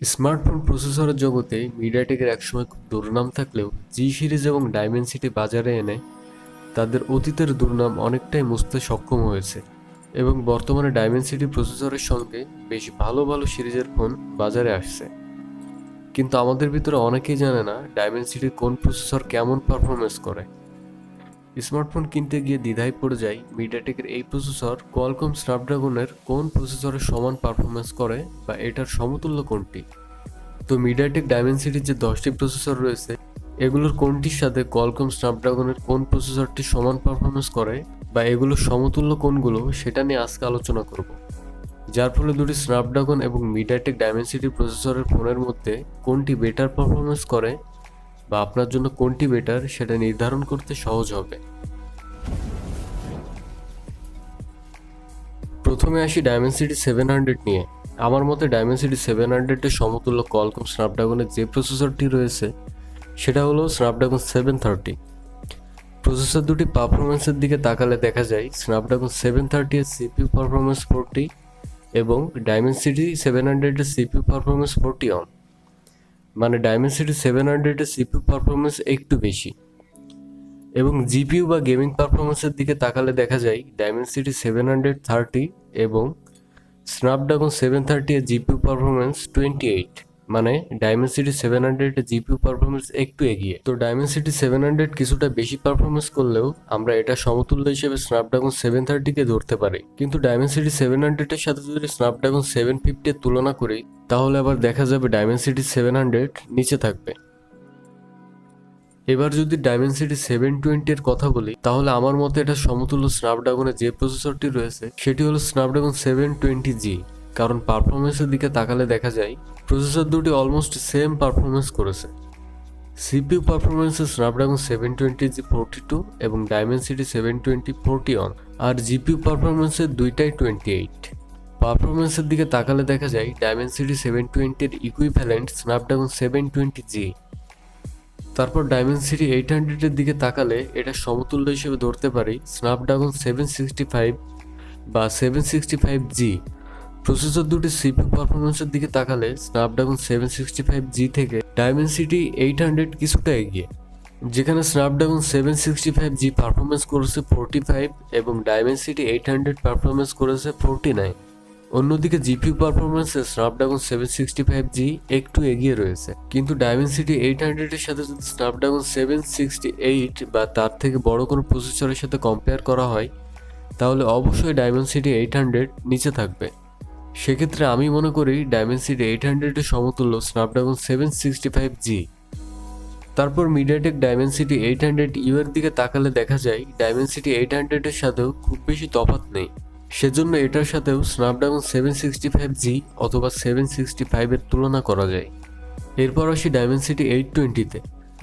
Smartphone প্রসেসরের জগতে মিডিয়াটেকের একসময় খুব দুর্নাম থাকলেও জি সিরিজ এবং ডাইমেনসিটি বাজারে এনে তাদের অতীতের দুর্নাম অনেকটাই মুছতে সক্ষম হয়েছে এবং বর্তমানে ডাইমেনসিটি প্রসেসরের সঙ্গে বেশ ভালো ভালো সিরিজের ফোন বাজারে আসছে। কিন্তু আমাদের ভিতরে অনেকেই জানে না ডাইমেনসিটির কোন প্রসেসর কেমন পারফরমেন্স করে। স্মার্টফোন কিনতে গিয়ে দ্বিধায় পড়ে যায় মিডিয়াটেকের এই প্রসেসর কোয়ালকম স্ন্যাপড্রাগনের কোন প্রসেসরের সমান পারফরমেন্স করে বা এটার সমতুল্য কোনটি। তো মিডিয়াটেক ডাইমেনসিটির যে 10টি প্রসেসর রয়েছে এগুলোর কোনটির সাথে কোয়ালকম স্ন্যাপড্রাগনের কোন প্রসেসরটি সমান পারফরমেন্স করে বা এগুলোর সমতুল্য কোনগুলো সেটা নিয়ে আজকে আলোচনা করব, যার ফলে দুটি স্ন্যাপড্রাগন এবং মিডিয়াটেক ডাইমেনসিটি প্রসেসরের ফোনের মধ্যে কোনটি বেটার পারফরমেন্স করে বা আপনার জন্য কোনটি বেটার সেটা নির্ধারণ করতে সহজ হবে। প্রথমে আসি ডাইমেনসিটি 700 নিয়ে। আমার মতে ডাইমেনসিটি 700-এর সমতুল্য কোয়ালকম স্ন্যাপড্রাগনের যে প্রসেসরটি রয়েছে সেটা হলো স্ন্যাপড্রাগন 730। প্রসেসর দুটি পারফরমেন্সের দিকে তাকালে দেখা যায় স্ন্যাপড্রাগন 730 এর সিপিইউ পারফরমেন্স 40 এবং ডাইমেনসিটি 700 এর সিপিইউ পারফরমেন্স 41। মানে ডাইমেনসিটি 700 এর সিপিইউ পারফরমেন্স একটু বেশি। এবং জিপিইউ বা গেমিং পারফরমেন্সের দিকে তাকালে দেখা যায় ডাইমেনসিটি 730 এবং স্ন্যাপড্রাগন 730 এর জিপিইউ পারফরমেন্স 28। মানে ডাইমেনসিটি 700 এর জিপিইউ পারফরমেন্স একটু এগিয়ে। তো ডাইমেনসিটি 700 কিছুটা বেশি পারফরমেন্স করলেও আমরা এটা সমতুল্য হিসেবে স্ন্যাপড্রাগন 730-কে ধরতে পারি। কিন্তু ডাইমেনসিটি 700 এর সাথে যদি স্ন্যাপড্রাগন 750 এর তুলনা করি তাহলে আবার দেখা যাবে ডাইমেনসিটি 700 নিচে থাকবে। এবার যদি ডাইমেনসিটি 720 এর কথা বলি তাহলে আমার মতে এটা সমতুল্য স্ন্যাপড্রাগনের যে প্রসেসরটি রয়েছে সেটি হলো স্ন্যাপড্রাগন 720G। কারণ পারফরমেন্সের দিকে তাকালে দেখা যায় প্রসেসর দুটি অলমোস্ট সেম পারফরমেন্স করেছে। সিপিইউ পারফরমেন্সে স্ন্যাপড্রাগন 720G 42 এবং ডাইমেনসিটি 720 41, আর জিপিইউ পারফরমেন্সের দুইটাই 28। পারফরমেন্সের দিকে তাকালে দেখা যায় ডাইমেনসিটি 720 এর ইকুইভ্যালেন্ট স্ন্যাপড্রাগন 720G। তারপর ডাইমেনসিটি 800 এর দিকে তাকালে এটা সমতুল্য হিসেবে ধরতে পারি স্ন্যাপড্রাগন 765 বা 765G। প্রসেসর দুটি সিপিইউ পারফরমেন্সের দিকে তাকালে স্ন্যাপড্রাগন 765G থেকে ডাইমেনসিটি 800 কিছুটা এগিয়ে, যেখানে স্ন্যাপড্রাগন 765G পারফরমেন্স করেছে 45 এবং ডাইমেনসিটি 800 পারফরমেন্স করেছে 49। অন্যদিকে জিপিইউ পারফরমেন্সে স্ন্যাপড্রাগন 765G একটু এগিয়ে রয়েছে, কিন্তু ডাইমেনসিটি 800 এর সাথে যদি স্ন্যাপড্রাগন 768 বা তার থেকে বড় কোনো প্রসেসরের সাথে কম্পেয়ার করা হয় তাহলে অবশ্যই ডাইমেনসিটি 800 নিচে থাকবে। সেক্ষেত্রে আমি মনে করি ডাইমেনসিটি 800 এর সমতুল্য স্ন্যাপড্রাগন 765G। তারপর মিডিয়াটেক ডাইমেনসিটি 800U এর দিকে তাকালে দেখা যায় ডাইমেনসিটি 800 এর সাথেও খুব বেশি তফাৎ নেই, সেজন্য এটার সাথেও স্ন্যাপড্রাগন 765G অথবা 765 এর তুলনা করা যায়। এরপর আসি ডাইমেনসিটি 820-তে।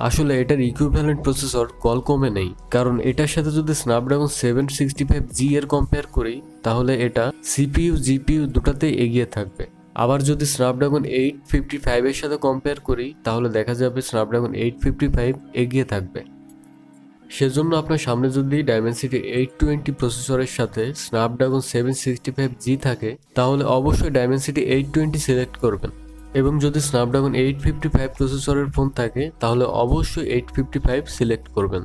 আসলে এটার ইকুইভ্যালেন্ট প্রসেসর কোয়ালকমে নেই, কারণ এটার সাথে যদি স্ন্যাপড্রাগন 765G এর কম্পেয়ার করি তাহলে এটা সিপিইউ জিপিইউ দুটাতেই এগিয়ে থাকবে। আবার যদি স্ন্যাপড্রাগন 855 এর সাথে কম্পেয়ার করি তাহলে দেখা যাবে স্ন্যাপড্রাগন 855 এগিয়ে থাকবে। সেজন্য আপনার সামনে যদি ডাইমেনসিটি 820 প্রসেসরের সাথে স্ন্যাপড্রাগন 765G থাকে তাহলে অবশ্যই ডাইমেনসিটি 820 সিলেক্ট করবেন, এবং যদি স্ন্যাপড্রাগন 855 প্রসেসরের ফোন থাকে তাহলে অবশ্যই 855 সিলেক্ট করবেন।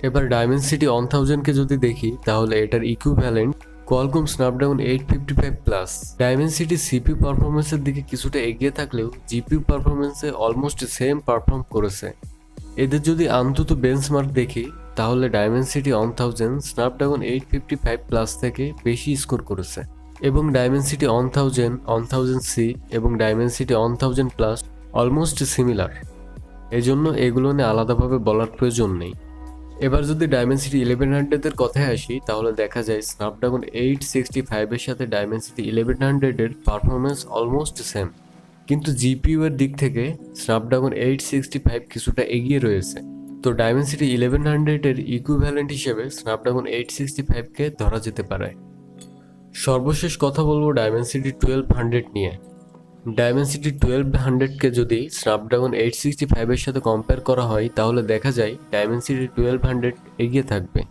এবার ডাইমেনসিটি 1000-কে যদি দেখি তাহলে এটার equivalent Qualcomm Snapdragon 855 plus. Dimensity CPU পারফরমেন্সের দিকে কিছুটা এগিয়ে থাকলেও জিপিইউ পারফরমেন্সে অলমোস্ট সেম পারফর্ম করেছে। এদের যদি আন্তত বেঞ্চমার্ক দেখি তাহলে ডাইমেনসিটি 1000 স্ন্যাপড্রাগন 855 প্লাস থেকে বেশি স্কোর করেছে, এবং ডাইমেনসিটি 1000, 1000C এবং ডাইমেনসিটি 1000 প্লাস অলমোস্ট সিমিলার। এজন্য এগুলো নিয়ে আলাদাভাবে বলার প্রয়োজন নেই। এবার যদি ডাইমেনসিটি 1100 এর কথায় আসি তাহলে দেখা যায় স্ন্যাপড্রাগন 865 এর সাথে ডাইমেনসিটি 1100 এর পারফরমেন্স অলমোস্ট সেম, কিন্তু জিপিইউ এর দিক থেকে স্ন্যাপড্রাগন 865 কিছুটা এগিয়ে রয়েছে। তো ডাইমেনসিটি 1100 এর ইকুইভ্যালেন্ট হিসেবে স্ন্যাপড্রাগন 865-কে ধরা যেতে পারে। সর্বশেষ কথা বলবো ডাইমেনসিটি 1200 নিয়ে। ডাইমেনসিটি 1200-কে যদি স্ন্যাপড্রাগন 865 এর সাথে কম্পেয়ার করা হয় তাহলে দেখা যায় ডাইমেনসিটি 1200 এগিয়ে থাকবে।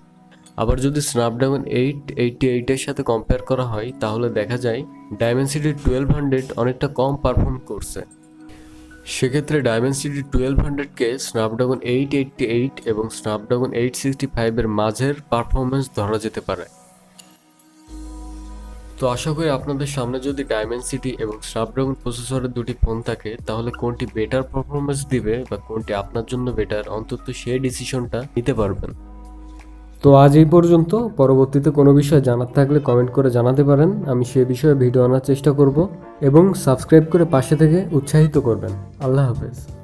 আবার যদি স্ন্যাপড্রাগন 888 এর সাথে কম্পেয়ার করা হয় তাহলে দেখা যায় ডায়মেনসিটি 1200 অনেকটা কম পারফর্ম করছে। সেক্ষেত্রে ডায়মেনসিটি 1200কে স্ন্যাপড্রাগন 888 এবং স্ন্যাপড্রাগন 865 এর মাঝের পারফরমেন্স ধরা যেতে পারে। তো আশা করি আপনাদের সামনে যদি ডায়মেনসিটি এবং স্ন্যাপড্রাগন প্রসেসরের দুটি ফোন থাকে তাহলে কোনটি বেটার পারফরমেন্স দিবে বা কোনটি আপনার জন্য বেটার, অন্তত সেই ডিসিশনটা নিতে পারবেন। তো আজ এই পর্যন্ত। পরবর্তীতে কোনো বিষয় জানার থাকলে কমেন্ট করে জানাতে পারেন, আমি সে বিষয়ে ভিডিও আনার চেষ্টা করব এবং সাবস্ক্রাইব করে পাশে থেকে উৎসাহিত করবেন। আল্লাহ হাফেজ।